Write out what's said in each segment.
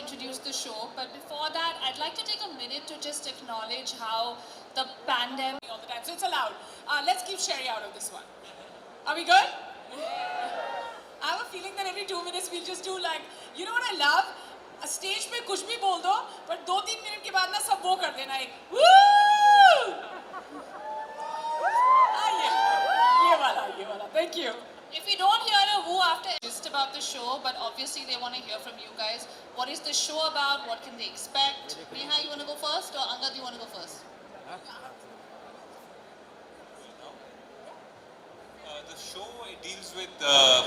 introduce the show, but before that, I'd like to take a minute to just acknowledge how the pandemic all the time, so it's allowed. Let's keep Sherry out of this one. Are we good? I have a feeling that every 2 minutes we'll just do like, you know what I love? A stage पे कुछ भी बोल दो, but 2-3 minute के बाद ना सब वो कर देना एक woo! ये वाला. Thank you. If we don't hear a woo after just about the show, but obviously they want to hear from you guys. What is the show about? What can they expect? Neha, you want to go first, or Angad, you want to go first? The show deals with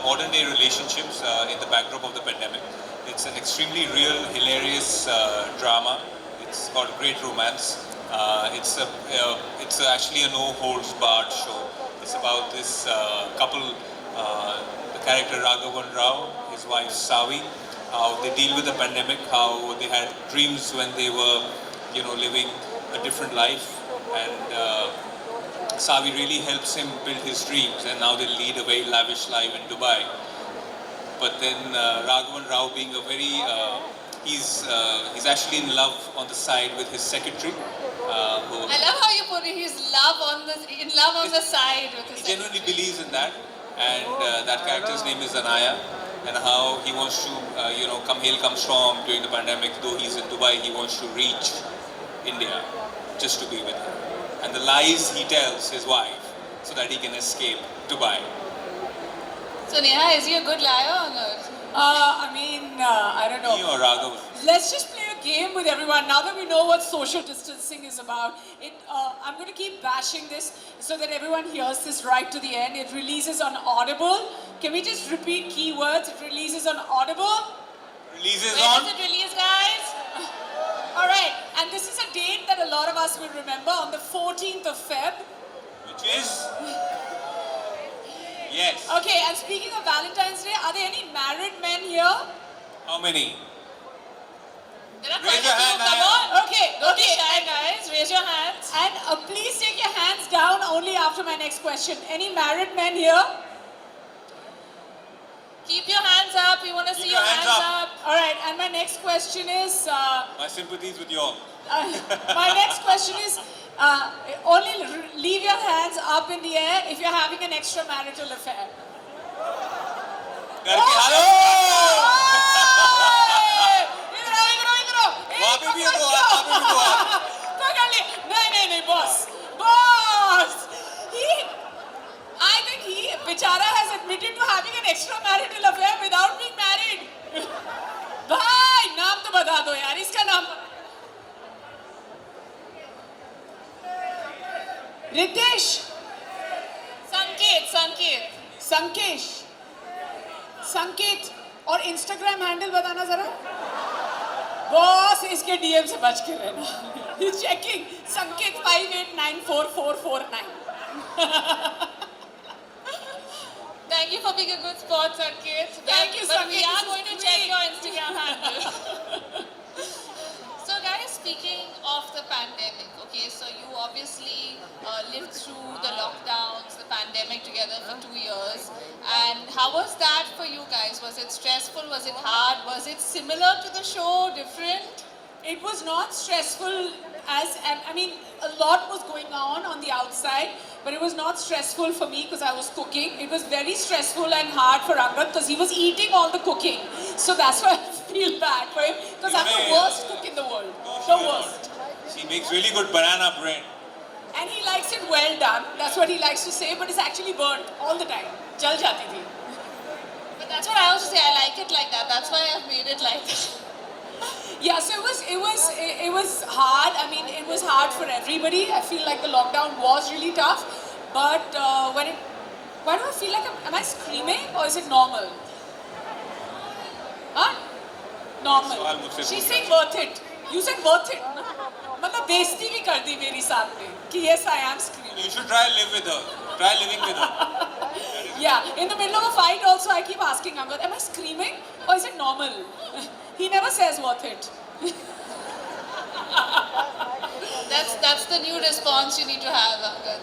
modern day relationships in the backdrop of the pandemic. It's an extremely real, hilarious drama. It's got great romance. It's actually a no holds barred show. It's about this couple, the character Raghavan Rao, his wife Savi, how they deal with the pandemic, how they had dreams when they were, living a different life, and Savi really helps him build his dreams, and now they lead a very lavish life in Dubai. But then Raghavan Rao, being a very, he's actually in love on the side with his secretary. I love how you put it. He's in love on the side with his He genuinely believes in that, and that character's name is Anaya, and how he wants to, come hail, come storm during the pandemic. Though he's in Dubai, he wants to reach India just to be with her. And the lies he tells his wife so that he can escape Dubai. So Neha, is he a good liar or not? I don't know. Me or Raghavan? Let's just play a game with everyone. Now that we know what social distancing is about, I'm going to keep bashing this so that everyone hears this right to the end. It releases on Audible. Can we just repeat keywords? It releases on Audible. Releases When on? does it release, guys? All right, and this is a date that a lot of us will remember on the 14th of Feb. Which is? Yes. Okay, and speaking of Valentine's Day, are there any married men here? How many? There are Raise quite a your few. hand, Come Naya. on. Okay, Don't be shy, guys. Raise your hands. And please take your hands down only after my next question. Any married men here? Keep your hands up. We want to see Keep your hands up. All right, and my next question is, My sympathies with you all. my next question is, only leave your hands up in the air if you're having an extramarital affair. करके hello वहाँ पे भी है तो वहाँ पे भी तो पकड़ ले नहीं boss I think he Bichara has admitted to having an extramarital affair without being married भाई नाम तो बता दो यार इसका नाम रितेश संकेत और इंस्टाग्राम हैंडल बताना जरा बॉस इसके डीएम से बच के रहना He's checking संकेत 58944449 Thank you for being a good sport, Sanket. Thank you, But we Sanket. are This going is to check great. your Instagram handle. So guys, speaking of the pandemic, okay, so you obviously lived through the lockdowns, the pandemic together for 2 years. And how was that for you guys? Was it stressful? Was it hard? Was it similar to the show? Different? It was not stressful a lot was going on the outside, but it was not stressful for me because I was cooking. It was very stressful and hard for Angad because he was eating all the cooking. So that's why I feel bad for him because I'm the worst cook in the world. The worst. She makes really good banana bread. And he likes it well done. That's what he likes to say, but it's actually burnt all the time. Jal jati thi. But that's what I also say. I like it like that. That's why I've made it like that. Yeah, so it was hard. I mean, it was hard for everybody. I feel like the lockdown was really tough. But why do I feel like am I screaming or is it normal? Huh? Normal. She's saying worth it. You said worth it. मतलब बेइज्जती भी कर दी मेरी साथ में कि yes I am screaming. You should try live with her. Try living with her. Yeah, in the middle of a fight also I keep asking Angad, am I screaming or is it normal? He never says worth it. That's the new response you need to have, Angad.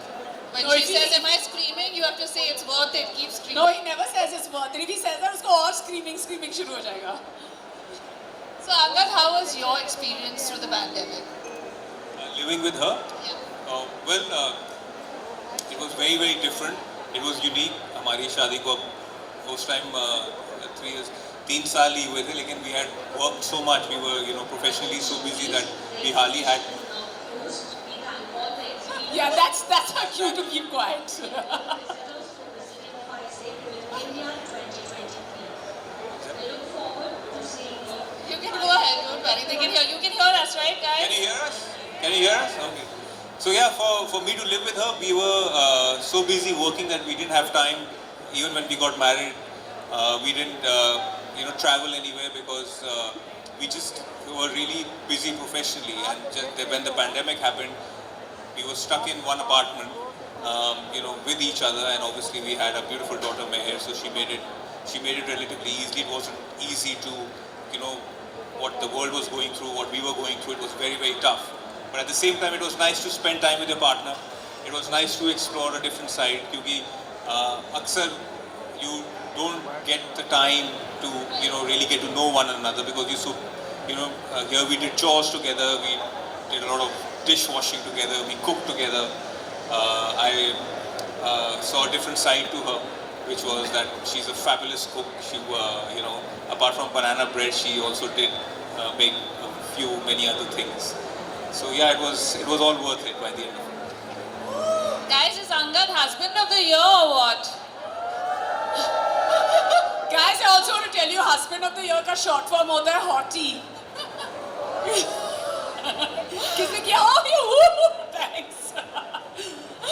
When No, she if he- says, am I screaming? You have to say it's worth it. Keep screaming. No, he never says it's worth it. If he says that, उसको और screaming शुरू हो जाएगा. So Angad, was your experience through the pandemic? Living with her, Yeah. it was very very different. It was unique. हमारी शादी को उस time 3 years 3 साल ही हुए थे, लेकिन we had worked so much. We were professionally so busy that we hardly had. Yeah, that's her cue to keep quiet. You can go ahead, don't worry. They can hear. You can hear us, right, guys? Can you hear us? Can you hear us? Okay. So yeah, for me to live with her, we were so busy working that we didn't have time. Even when we got married, we didn't travel anywhere because we just were really busy professionally. And when the pandemic happened, we were stuck in one apartment, with each other. And obviously, we had a beautiful daughter Meher, so she made it relatively easily. It wasn't easy to, what the world was going through, what we were going through. It was very very tough. But at the same time, it was nice to spend time with your partner. It was nice to explore a different side. Because अक्सर you don't get the time to really get to know one another, because here we did chores together, we did a lot of dishwashing together, we cooked together. I saw a different side to her, which was that she's a fabulous cook. She apart from banana bread, she also did make many other things. So yeah, it was all worth it by the end of it. Guys, is Angad husband of the year or what? Guys, I also want to tell you, husband of the year का short form होता है hottie. किसने किया? Oh, you! Thanks.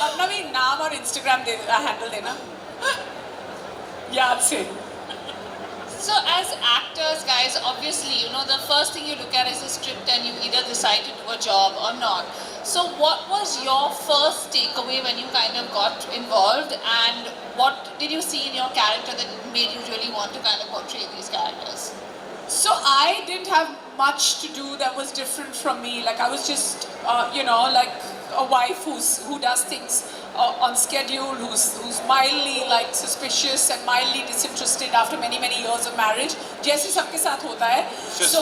अपना भी नाम और Instagram handle देना. याद से. So as actors, guys, obviously, the first thing you look at is the script and you either decide to do a job or not. So what was your first takeaway when you kind of got involved, and what did you see in your character that made you really want to kind of portray these characters? So I didn't have much to do that was different from me. Like I was just, like a wife who does things on schedule, who's mildly like suspicious and mildly disinterested after many years of marriage. जैसे सबके साथ होता है. Just So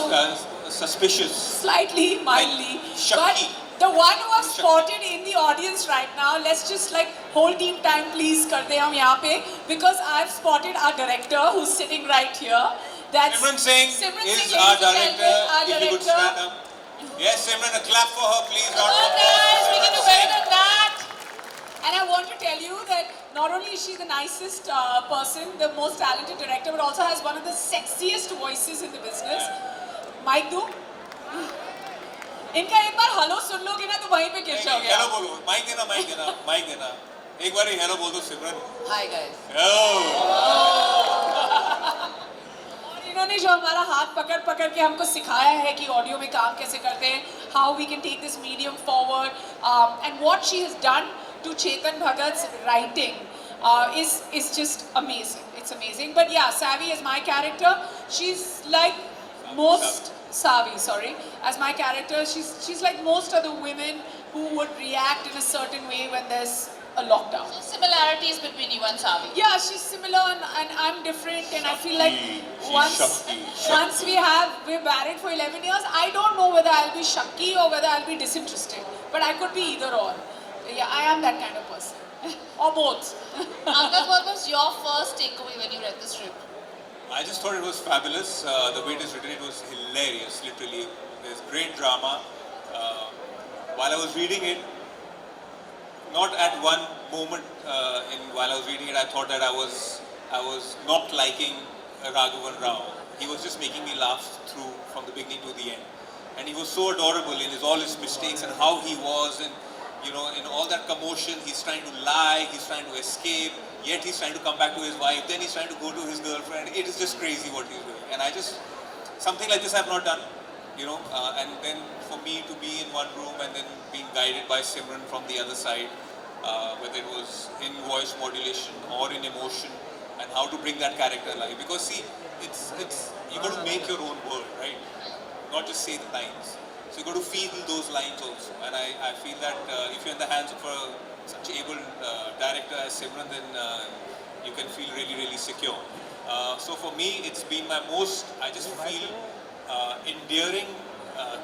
suspicious. slightly, mildly. Shakti. But the one who I've spotted in the audience right now, let's just like hold team time please करते हैं हम यहाँ पे, because I've spotted our director who's sitting right here. That's Simran Singh is our director. If you could stand up. Yes, Simran, a clap for her, please. Come on, guys, we can do better than that. And I want to tell you that not only is she the nicest person, the most talented director, but also has one of the sexiest voices in the business. Mic do? इनका एक बार hello सुन लोगे ना तो वहीं पे गिर जाओगे. Hello बोलो, माइक देना. एक बार हेलो बोल दो सिमरन. Hi guys. Oh. इन्होंने जो हमारा हाथ पकड़ के हमको सिखाया है कि ऑडियो में काम कैसे करते हैं, how we can take this medium forward, and what she has done to Chetan Bhagat's writing is just amazing. It's amazing. But yeah, Savvy as my character, she's like most Savvy, sorry, as my character, she's like most of the women who would react in a certain way when there's a lockdown. So similarities between you and Savi. Yeah, she's similar and I'm different, and I feel like Shakti. once we're married for 11 years, I don't know whether I'll be Shakti or whether I'll be disinterested. But I could be either or. Yeah, I am that kind of person. Or both. Angad, what was your first takeaway when you read the script? I just thought it was fabulous. The way it is written, it was hilarious, literally. There's great drama. While I was reading it, not at one moment while I was reading it, I thought that I was not liking Raghavan Rao. He was just making me laugh through from the beginning to the end. And he was so adorable in all his mistakes and how he was, and in all that commotion, he's trying to lie, he's trying to escape, yet he's trying to come back to his wife, then he's trying to go to his girlfriend. It is just crazy what he's doing. And something like this I've not done, and then for me to be in one room and then being guided by Simran from the other side, whether it was in voice modulation or in emotion, and how to bring that character alive. Because see, it's you got to make your own world, right? Not just say the lines. So you got to feel those lines also. And I feel that if you're in the hands of such able director as Simran, then you can feel really, really secure. So for me, it's been my most, I just feel endearing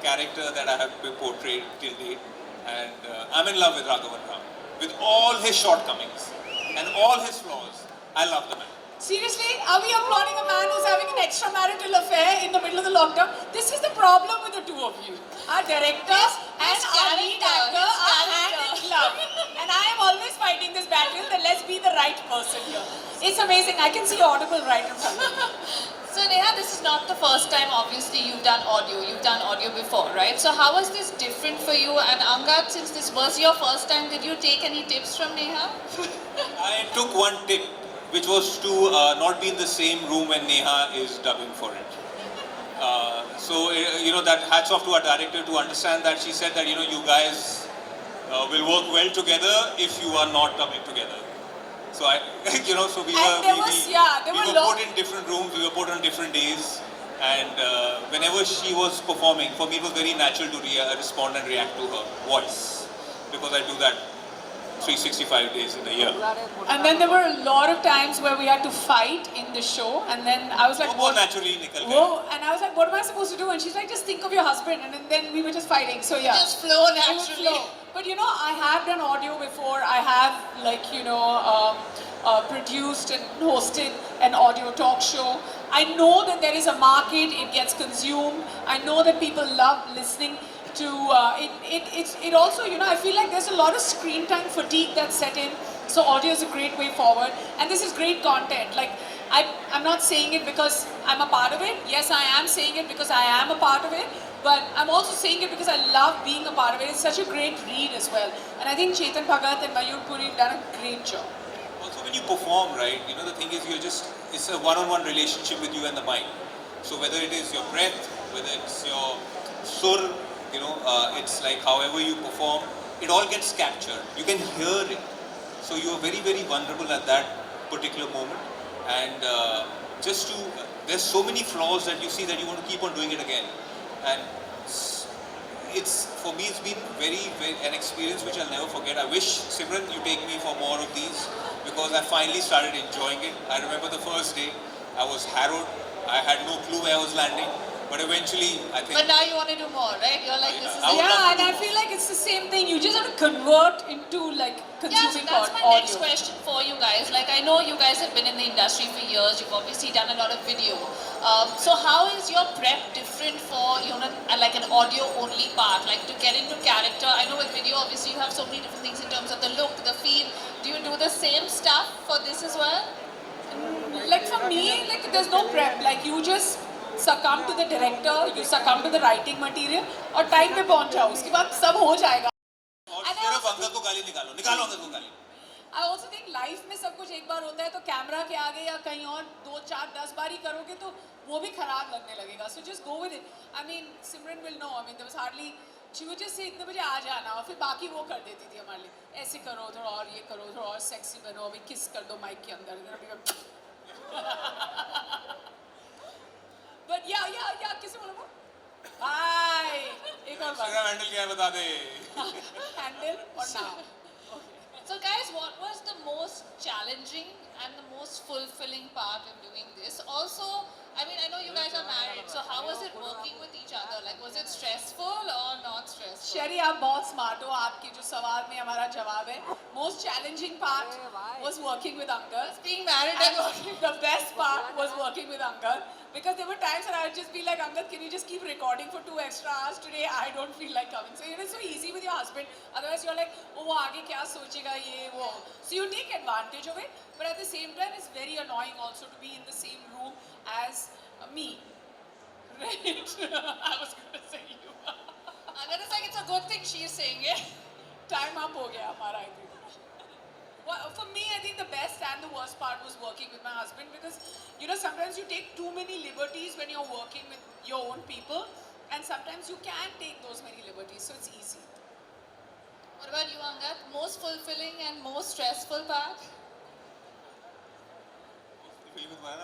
character that I have portrayed till date. And I'm in love with Raghavan Ram. With all his shortcomings and all his flaws, I love the man. Seriously, are we applauding a man who's having an extramarital affair in the middle of the lockdown? This is the problem with the two of you. Our director and our lead actor are hand in glove. And I am always fighting this battle that let's be the right person here. It's amazing. I can see Audible right in front of me. So Neha, this is not the first time obviously you've done audio. You've done audio before, right? So how was this different for you? And Angad, since this was your first time, did you take any tips from Neha? I took one tip, which was to not be in the same room when Neha is dubbing for it. That hats off to our director to understand that. She said that, you guys will work well together if you are not dubbing together. So so we were put in different rooms, we were put on different days. And whenever she was performing, for me it was very natural to respond and react to her voice. Because I do that 365 days in a year. And then there were a lot of times where we had to fight in the show, and then I was like, what? Naturally, nikal gaya. Whoa, and I was like, what am I supposed to do? And she's like, just think of your husband, and then we were just fighting. So yeah, Just flow it would naturally. flow. But I have done audio before. I have produced and hosted an audio talk show. I know that there is a market. It gets consumed. I know that people love listening to it also, I feel like there's a lot of screen time fatigue that's set in, so audio is a great way forward, and this is great content. Like, I'm not saying it because I'm a part of it. Yes, I am saying it because I am a part of it, but I'm also saying it because I love being a part of it. It's such a great read as well, and I think Chetan Bhagat and Mayur Puri have done a great job. Also, when you perform, right, the thing is it's a one-on-one relationship with you and the mic. So whether it is your breath, whether it's your sur, it's like however you perform, it all gets captured. You can hear it. So you are very, very vulnerable at that particular moment. And there's so many flaws that you see that you want to keep on doing it again. And for me, it's been very, very an experience which I'll never forget. I wish, Simran, you take me for more of these because I finally started enjoying it. I remember the first day, I was harrowed. I had no clue where I was landing. But eventually, I think... But now you want to do more, right? You're like, this is Yeah, and I feel like it's the same thing. You just have to convert into consuming that's my audio. next question for you guys. Like, I know you guys have been in the industry for years. You've obviously done a lot of video. So how is your prep different for, like an audio-only part? Like, to get into character. I know with video, obviously, you have so many different things in terms of the look, the feel. Do you do the same stuff for this as well? Like, for me, there's no prep. Like, you just succumb to the director, you succumb to the writing material, और time पे पहुंच जाओ. उसके बाद सब हो जाएगा. और सिर्फ अंगद को गाली निकालो अंगद को गाली. I also think life में सब कुछ एक बार होता है तो कैमरा के आगे या कहीं और 2, 4, 10 बार ही करोगे तो वो भी खराब लगने लगेगा. So just go with it. I mean, Simran will know. I mean, there was hardly. She would just say इतने बजे आ जाना और फिर बाकी वो कर देती थी हमारे लिए. ऐसे करो थोड़ा और ये करो थोड़ा और सेक्सी बनो अभी किस कर दो माइक के अंदर. But yeah, किसे बोलो वो? Hi. एक और बार. Instagram handle क्या है बता दे. Handle or now? So guys, what was the most challenging and the most fulfilling part of doing this? Also, I mean, I know you guys are married, so how was it working with each other? Like, was it stressful or not stressful? शेरी आप बहुत smart हो. आपके जो सवाल में हमारा जवाब है. Most challenging part was working with Angad. Being married and working. The best part was working with Angad. Because there were times when I would just be like, Angad, can you just keep recording for 2 extra hours today? I don't feel like coming. So it's so easy with your husband. Otherwise you're like, oh, वो आगे क्या सोचेगा ये वो. So you take advantage of it. But at the same time, it's very annoying also to be in the same room as me. Right? I was going to say you. And then it's like, it's a good thing she's saying it. Time up हो गया हमारा I think. Well, for me, I think the best and the worst part was working with my husband because, sometimes you take too many liberties when you're working with your own people, and sometimes you can't take those many liberties, so it's easy. What about you, Angad? Most fulfilling and most stressful part? You want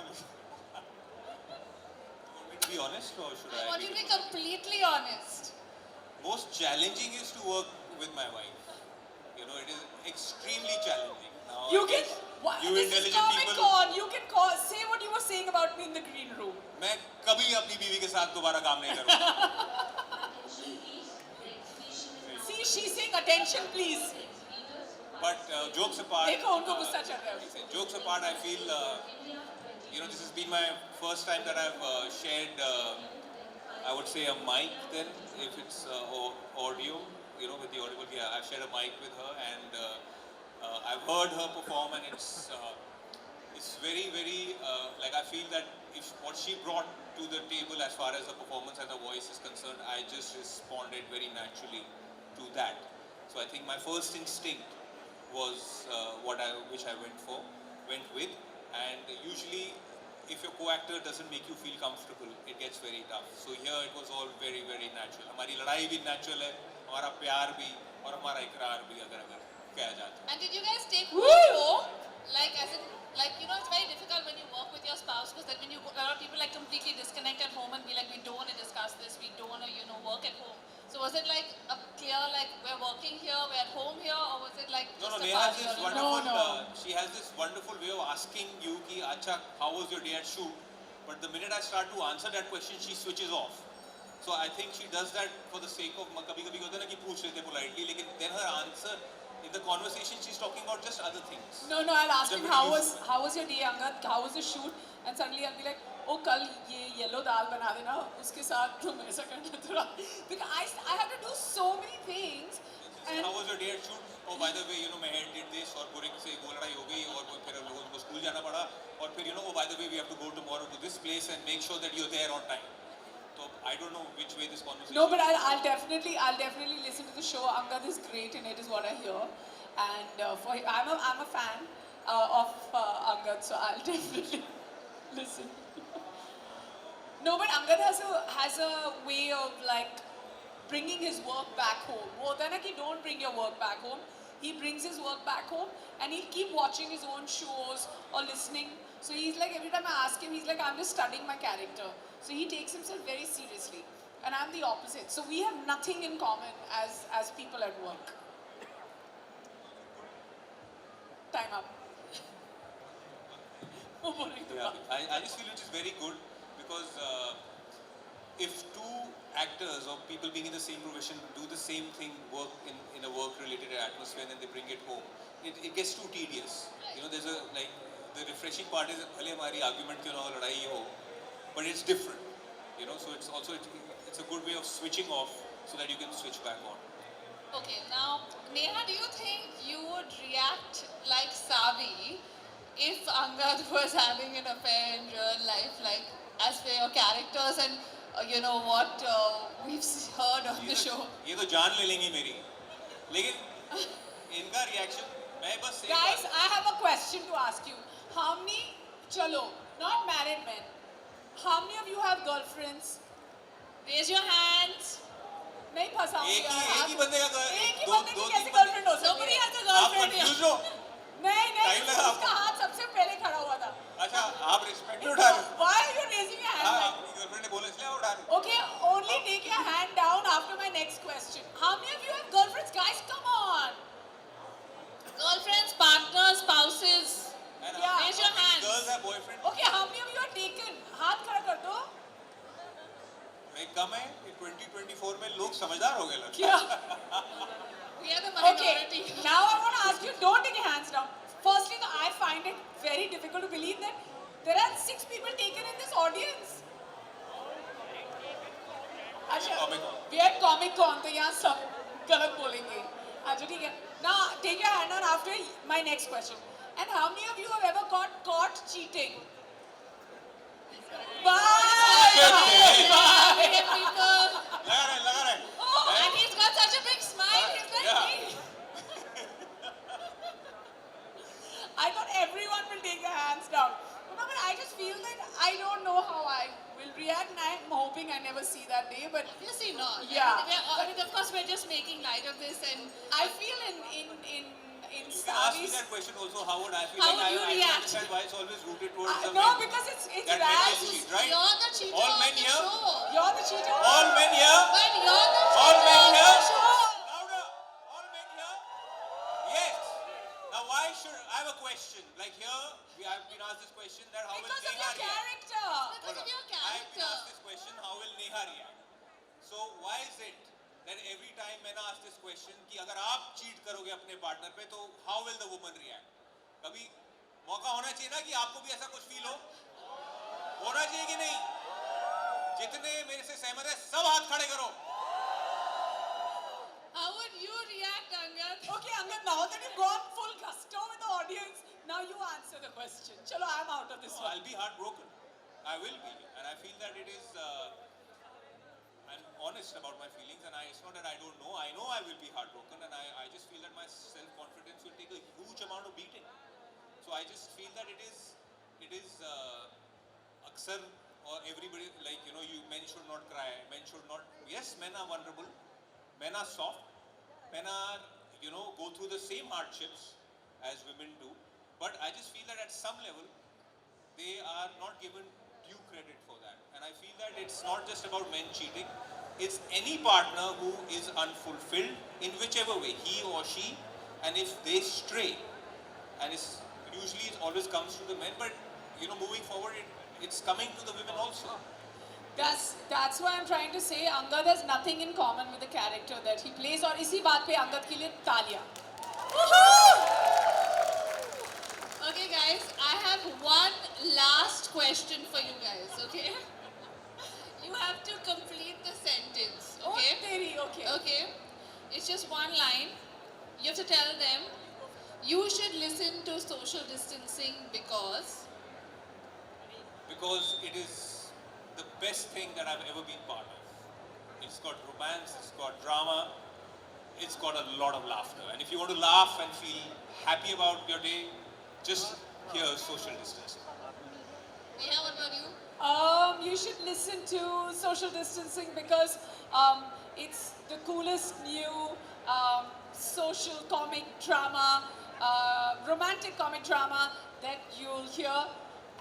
me to be honest or should I? I want you to be completely honest. Most challenging is to work with my wife. It is extremely challenging. Now, You can. you This is intelligent Comic people. Con. You can say what you were saying about me in the green room. मैं कभी अपनी बीवी के साथ दोबारा काम नहीं करूँगा. speaking. Attention, please. But jokes apart, देखो उनको गुस्सा चढ़ रहा है अभी से. jokes apart, I feel this has been my first time that I've shared, I would say, a mic. Then, if it's audio, with the audible, yeah, I've shared a mic with her, and I've heard her perform, and it's very, very like I feel that if what she brought to the table as far as the performance and the voice is concerned, I just responded very naturally to that. So I think my first instinct was which I went with, and usually if your co-actor doesn't make you feel comfortable, it gets very tough. So here it was all very, very natural. हमारी लड़ाई भी natural है, हमारा प्यार भी और हमारा इकरार भी अगर कहा जाए. And did you guys take home? Like, as in, it's very difficult when you work with your spouse, because then when a lot of people completely disconnect at home and be like, we don't want to discuss this, we don't want to, work at home. So was it like a clear, we're working here, we're at home here, or was it like No, just a Neha has party this or- wonderful, she has this wonderful way of asking you ki, acha, how was your day at shoot? But the minute I start to answer that question, she switches off. So I think she does that for the sake of, कभी-कभी होता है ना कि पूछ लेते politely, लेकिन then her answer, in the conversation, she's talking about just other things. No, I'll ask him Generally how was your day, Angad? How was the shoot? And suddenly I'll be like, oh, कल ये yellow दाल बना देना, उसके साथ तुम ऐसा करना थोड़ा. Because I have to do so many things. And How was your day at shoot? Oh, by the way, my head did this, और बुरे से वो लड़ाई हो गई, और फिर हम लोगों को स्कूल जाना पड़ा, और फिर oh, by the way, we have to go tomorrow to this place and make sure that you're there on time. So I don't know which way this conversation. no, but I'll definitely listen to the show. Angad is great in it, is what I hear. And I'm a fan of Angad, so I'll definitely listen. No, but Angad has a way of bringing his work back home. वो होता है ना कि don't bring your work back home. He brings his work back home and he'll keep watching his own shows or listening. So he's like, every time I ask him, he's like, I'm just studying my character. So he takes himself very seriously. And I'm the opposite. So we have nothing in common as people at work. Time up. Yeah, I just feel it is very good because if two actors or people being in the same profession do the same thing, work in a work-related atmosphere, and then they bring it home, it gets too tedious. There's the refreshing part is भले हमारी argument क्यों ना हो, लड़ाई हो, but it's different. So it's also it's a good way of switching off so that you can switch back on. Okay, now, Neha, do you think you would react like Savi if Angad was having an affair in real life, as per your characters and what we've heard on the show? ये तो जान ले लेंगी मेरी, लेकिन इनका reaction मैं बस Guys, I have a question to ask you. How many, chalo, not married men, how many of you have girlfriends? Raise your hands. नहीं फंसाऊंगी एक यार. ही बंदे का एक ही दो बंदे की दो कैसे तीन गर्लफ्रेंड हो सकती Nobody है? has a आप girlfriend here. कंफ्यूज हो. नहीं Time लगा उसका आपको. हाथ सबसे पहले खड़ा हुआ था. अच्छा आप रिस्पेक्ट नहीं उठा रहे. Why are you raising your hand? हाँ like- आपकी गर्लफ्रेंड ने बोला इसलिए आप उठा रहे. Okay, only take your hand down after my next question. How many of you have girlfriends? Guys, come on. Girlfriends, partners, spouses. है ना? Yeah. Raise your hands. Girls have boyfriend. Okay, how many of you are taken? हाथ खड़ा कर दो. मैं कम है कि 2024 में लोग समझदार हो गए लगता क्या? We are the Okay, minority. now I want to ask you, don't take your hands down. Firstly, I find it very difficult to believe that there are 6 people taken in this audience. अच्छा, Comic Con. we are Comic Con, तो यहाँ सब गलत बोलेंगे. अच्छा ठीक है. Now take your hand down after my next question. And how many of you have ever got caught cheating? Bye. We have people. लगा रहे. Oh, and he's got such a big smile. He's like Yeah. me. I thought everyone will take their hands down. No, but I just feel that I don't know how I will react, and I'm hoping I never see that day. But Obviously not. Yeah. I mean, of course, we're just making light of this, and I feel in You can ask me Savi's. that question also. How would I feel? How like would you I don't react? understand why it's always rooted towards the No, men. because it's That men Raz. will cheat, right? you're the cheater All on men the here? show. You're the cheater. All men here. But you're the All cheater men on here. the show. Louder. All men here. Yes. Now why should I have a question? Like here, I've been asked this question that how Because will of Neha your react? character. Because of your I've been character. asked this question, how will Neha react? So why is it then every time मैंने asked this question कि अगर आप cheat करोगे अपने partner पे तो how will the woman react? कभी मौका होना चाहिए ना कि आपको भी ऐसा कुछ feel हो? होना चाहिए कि नहीं? जितने मेरे से सहमत है सब हाथ खड़े करो. How would you react, Angad? Okay, Angad, now that you've gone full gusto with the audience, now you answer the question. Chalo, I'm out of this No, one. I'll be heartbroken. I will be, and I feel that it is. I'm honest about my feelings, and it's not that I don't know. I know I will be heartbroken, and I just feel that my self-confidence will take a huge amount of beating. So I just feel that it is aksar or everybody, like, you know, men should not cry, men should not. Yes, men are vulnerable, men are soft, men are, you know, go through the same hardships as women do. But I just feel that at some level they are not given due credit for that. And I feel that it's not just about men cheating, it's any partner who is unfulfilled in whichever way, he or she, and if they stray, and it's usually it always comes to the men, but you know, moving forward it's coming to the women also. That's why I'm trying to say Angad has nothing in common with the character that he plays. और इसी बात पे Angad के लिए तालियां. Okay, guys, I have one last question for you guys, okay? You have to complete the sentence, Oh, okay? तेरी, okay. Okay. It's just one line. You have to tell them, you should listen to social distancing because It is the best thing that I've ever been part of. It's got romance, it's got drama, it's got a lot of laughter. And if you want to laugh and feel happy about your day, just hear social distancing. Neha, what about you? You should listen to social distancing because it's the coolest new social comic drama, romantic comic drama that you'll hear,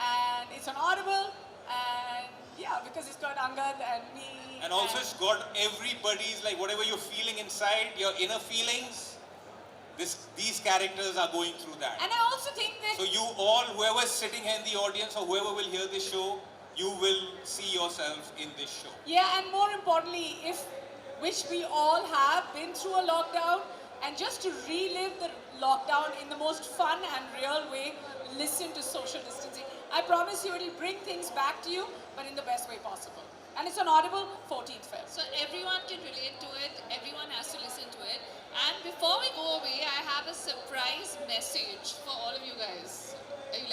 and it's on Audible, and yeah, because it's got Angad and me. And also it's got everybody's, like, whatever you're feeling inside, your inner feelings, these characters are going through that. And I also think that So you all, whoever's sitting here in the audience or whoever will hear this show, you will see yourself in this show. yeah, and more importantly, which we all have been through a lockdown, and just to relive the lockdown in the most fun and real way, listen to social distancing. I promise you it'll bring things back to you, but in the best way possible. And it's on Audible, 14th Feb. So everyone can relate to it, everyone has to listen to it. And before we go away, I have a surprise message for all of you guys. Are you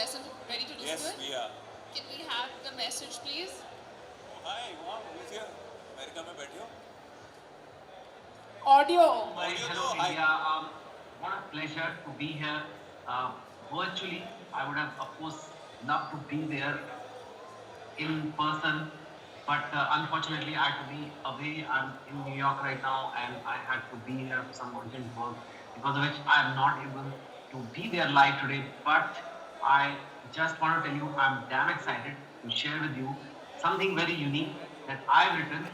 ready to listen Yes, to it? we are. Can we have the message, please? Oh, hi, wow, who's here? America mein बैठे हो? Audio. Hi, Audio hello though, hi. India. What a pleasure to be here. Virtually, I would have, of course, loved to be there in person, but unfortunately, I had to be away. I'm in New York right now, and I had to be here for some urgent work, because of which I am not able to be there live today. But I just want to tell you, I'm damn excited to share with you something very unique that I've written.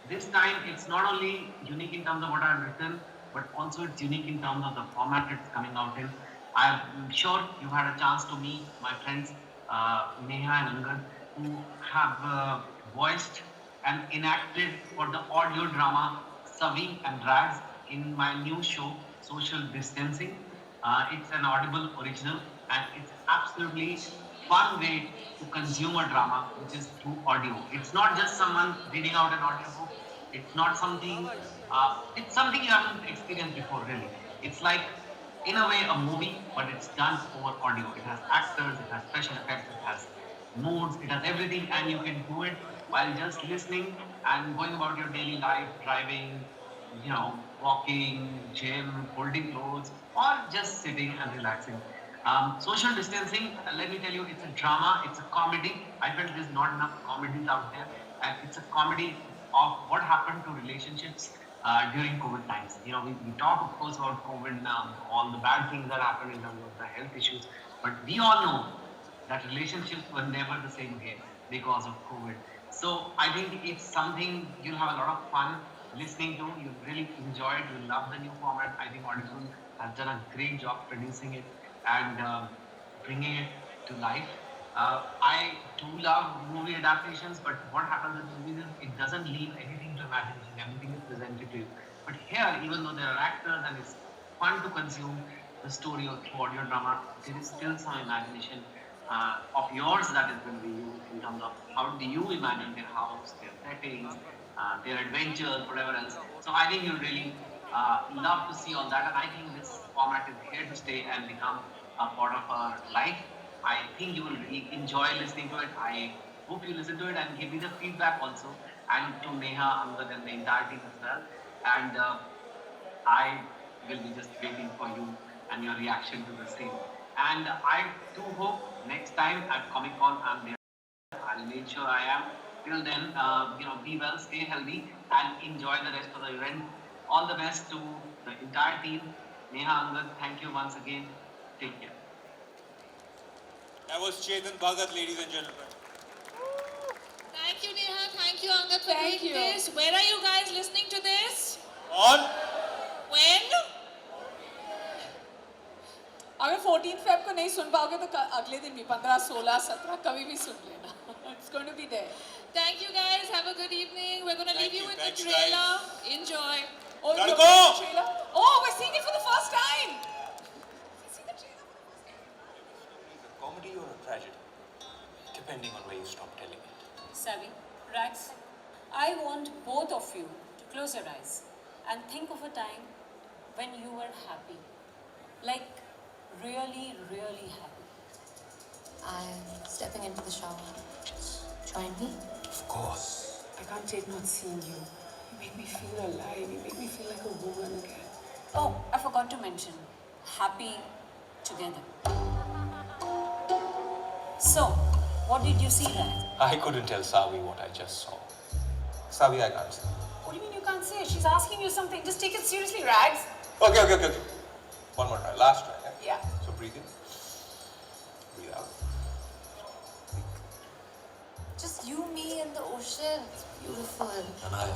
This time, it's not only unique in terms of what I've written, but also it's unique in terms of the format it's coming out in. I'm sure you had a chance to meet my friends Neha and Angad, who have voiced and enacted for the audio drama Savi and Rags in my new show, Social Distancing. It's an Audible original, and it's absolutely fun way to consume a drama, which is through audio. It's not just someone reading out an audiobook. It's not something. It's something you haven't experienced before, really. It's like, in a way, a movie, but it's done over audio. It has actors, it has special effects, it has moods, it has everything, and you can do it while just listening and going about your daily life, driving, walking, gym, folding clothes, or just sitting and relaxing. Social distancing, let me tell you, it's a drama, it's a comedy. I felt there's not enough comedies out there, and it's a comedy of what happened to relationships during COVID times. We talk, of course, about COVID, all the bad things that happened in terms of the health issues, but we all know that relationships were never the same again because of COVID. So I think it's something you'll have a lot of fun listening to. You'll really enjoy it. You'll love the new format. I think Audible has done a great job producing it and bringing it to life. I do love movie adaptations, but what happens with movies is it doesn't leave anything to imagination. Everything is presented to you. But here, even though there are actors and it's fun to consume the story of audio drama, there is still some imagination of yours that is going to be used in terms of how do you imagine their house, their settings, their adventures, whatever else. So I think you'll really love to see all that, and I think this format is here to stay and become a part of our life. I think you will really enjoy listening to it. I hope you listen to it and give me the feedback also, and to Neha, Angad, and the entire team as well. And I will be just waiting for you and your reaction to the same. And I do hope next time at Comic Con I'm there. I'll make sure I am. Till then, be well, stay healthy, and enjoy the rest of the event. All the best to the entire team. Neha, Angad, thank you once again. Take care. That was Chetan Bhagat, ladies and gentlemen. Thank you, Neha. Thank you, Angad, for Thank doing you. this. Where are you guys listening to this? On. When? अगर 14 Feb को नहीं सुन पाओगे तो अगले दिन भी 15, 16, 17 कभी भी सुन लेना. It's going to be there. Thank you guys. Have a good evening. We're going to leave Thank you you. with the Thank you, trailer. Enjoy. Oh, Gotta you're go! watching the trailer? Oh, we're seeing it for the first time. See the trailer for the first time. A comedy or a tragedy, depending on where you stop telling it. Savi, Rax, I want both of you to close your eyes and think of a time when you were happy. Like, really, really happy. I'm stepping into the shower. Join me? Of course. I can't take not seeing you. You make me feel alive. You make me feel like a woman again. Oh, I forgot to mention, happy together. So, what did you see there? I couldn't tell Savi what I just saw. Savi, I can't say. What do you mean you can't say? She's asking you something. Just take it seriously, Rags. Okay. One more try. Last try. Yeah. So breathe in. Breathe out. Just you, me, and the ocean. It's beautiful. Anaya.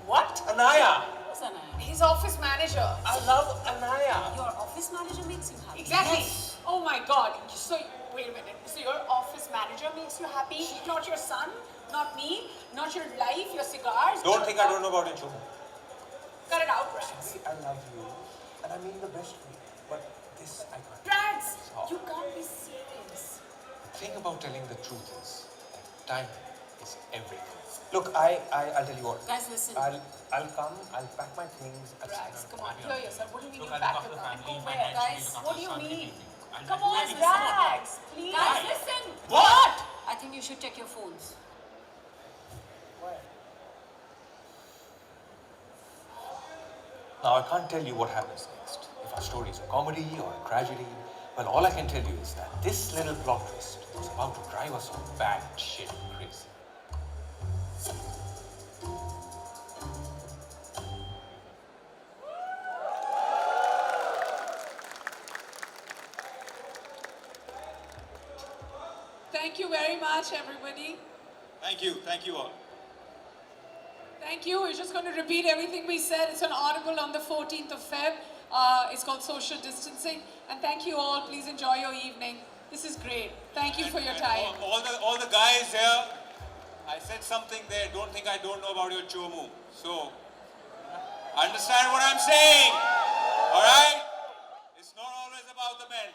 What? Anaya! Who's Anaya? His office manager. I love Anaya. Your office manager makes you happy. Exactly. Oh my God. So, wait a minute. So your office manager makes you happy? Not your son? Not me? Not your life? Your cigars? Don't think I don't know about it, Chomo. Cut it out, Rags. I love you, and I mean the best for you. But this I can't. Rags, Stop. you can't be serious. The thing about telling the truth is that time is everything. Look, I'll tell you what. Guys, listen. I'll come. I'll pack my things. I'll Rags, sit come down. on, hear yourself. What do you mean Look, you I'll back look the after the family? family, Go my where, grandchildren, guys? look What after do you Sunday mean? evening. Come on, Guys, Rags, please. Guys, listen. What? I think you should check your phones. Now, I can't tell you what happens next. If our story is a comedy or a tragedy, well, all I can tell you is that this little plot twist is about to drive us all bad shit crazy. Thank you very much, everybody. Thank you all. Thank you. We're just going to repeat everything we said. It's on Audible on the 14th of Feb. It's called Social Distancing. And thank you all. Please enjoy your evening. This is great. Thank you for your time. All the guys here, I said something there. Don't think I don't know about your chomu. So, understand what I'm saying. All right? It's not always about the men.